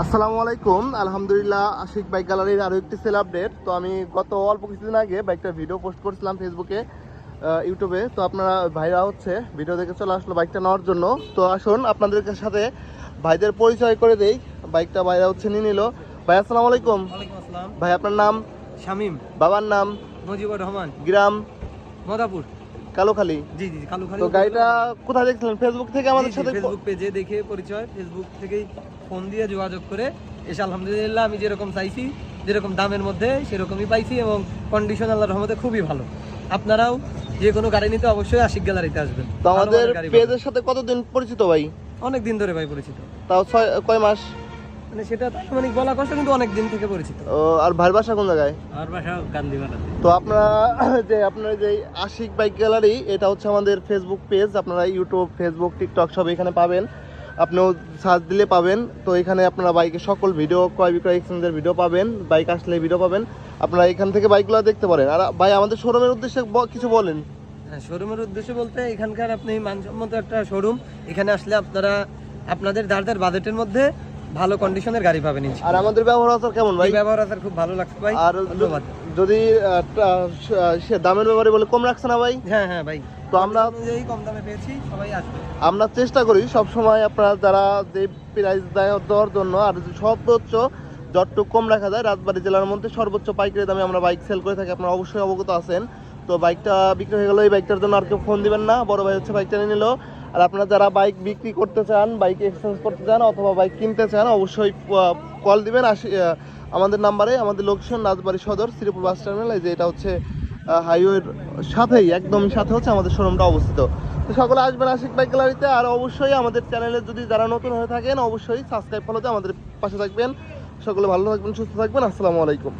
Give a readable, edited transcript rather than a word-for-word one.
আসসালামু আলাইকুম। আলহামদুলিল্লাহ, আশিক বাইক গ্যালারির আরও একটি সেল আপডেট। তো আমি গত অল্প কিছুদিন আগে বাইকটা ভিডিও পোস্ট করেছিলাম ফেসবুকে, ইউটিউবে। তো আপনারা ভাইরা হচ্ছে ভিডিও দেখে চলে আসলো বাইকটা নেওয়ার জন্য। তো আসুন আপনাদের সাথে ভাইদের পরিচয় করে দেই। বাইকটা ভাইরা হচ্ছে নিয়ে নিল। ভাই আসসালামু আলাইকুম। ওয়ালাইকুম আসসালাম। ভাই আপনার নাম? শামীম। বাবার নাম? মুজিবুর রহমান। গ্রাম? মদাপুর। কালোখালী। জি জি কালুখালী। তো গাড়িটা কোথায় দেখছিলেন? ফেসবুক থেকে আমাদের সাথে? ফেসবুক পেজে দেখে পরিচয়, ফেসবুক থেকেই ফোন দিয়ে যোগাযোগ করে এসে আলহামদুলিল্লাহ আমি যেরকম চাইছি, যেরকম দামের মধ্যে সেরকমই পাইছি এবং কন্ডিশন আল্লাহর রহমতে খুবই ভালো। আপনারাও যে কোনো গাড়ি নিতে অবশ্যই আশিক গ্যালারিতে আসবেন। তো আমাদের পেজের সাথে কতদিন পরিচিত ভাই? অনেক দিন ধরে ভাই পরিচিত। তাও কয় মাস? মানে সেটা তো মানে বলা কষ্ট, কিন্তু অনেক দিন থেকে পরিচিত। আর ভাইয়ের বাসা কোন জায়গায়? আর বাসা গান্ধীবাড়াতে। তো আপনার যে আশিক বাইক গ্যালারি, এটা হচ্ছে আমাদের ফেসবুক পেজ। আপনারা ইউটিউব, ফেসবুক, টিকটক সব এখানে পাবেন। আপনিও সার্চ দিলে পাবেন। তো এখানে আপনারা বাইকের সকল ভিডিও, ক্রয় বিক্রয় এক্সচেঞ্জের ভিডিও পাবেন, বাইক আসলে ভিডিও পাবেন। আপনারা এখান থেকে বাইকগুলো দেখতে পারেন। আর ভাই আমাদের শোরুমের উদ্দেশ্যে কিছু বলেন। হ্যাঁ, শোরুমের উদ্দেশ্য বলতে এখানকার আপনি মানসম্মত একটা শোরুম। এখানে আসলে আপনারা আপনাদের যার বাজেটের মধ্যে ভালো কন্ডিশনের গাড়ি পাবেন। আর আমাদের ব্যবহার আচার কেমন ভাই? ব্যবহার আচার খুব ভালো লাগছে ভাই। আর যদি সে দামের ব্যাপারে বলে কম রাখছে না ভাই? হ্যাঁ হ্যাঁ ভাই। তো আমরা এই কম দামে পেয়েছি, সবাই আসবে। আমরা চেষ্টা করি সব সময় আপনারা যারা যে প্রাইস দেওয়ার জন্য, আর সর্বোচ্চ যতটুকু কম রাখা যায় রাজবাড়ী জেলার মধ্যে সর্বোচ্চ পাইকারি দামে আমরা বাইক সেল করে থাকি। আপনারা অবশ্যই অবগত আছেন। তো বাইকটা বিক্রি হয়ে গেল, এই বাইকটার জন্য আর কেউ ফোন দিবেন না। বড় ভাই হচ্ছে বাইকটা নিয়ে নিল। আর আপনারা যারা বাইক বিক্রি করতে চান, বাইক এক্সচেঞ্জ করতে চান অথবা বাইক কিনতে চান, অবশ্যই কল দিবেন আমাদের নাম্বারে। আমাদের লোকেশন রাজবাড়ী সদর, শ্রীপুর বাস টার্মিনাল। এই যে এটা হচ্ছে হাইওয়ের সাথেই, একদম সাথে হচ্ছে আমাদের শোরুমটা অবস্থিত। তো সকলে আসবেন আশিক বাইক গ্যালারিতে। আর অবশ্যই আমাদের চ্যানেলে যদি যারা নতুন হয়ে থাকেন, অবশ্যই সাবস্ক্রাইব ফলোতে আমাদের পাশে থাকবেন। সকলে ভালো থাকবেন, সুস্থ থাকবেন। আসসালামু আলাইকুম।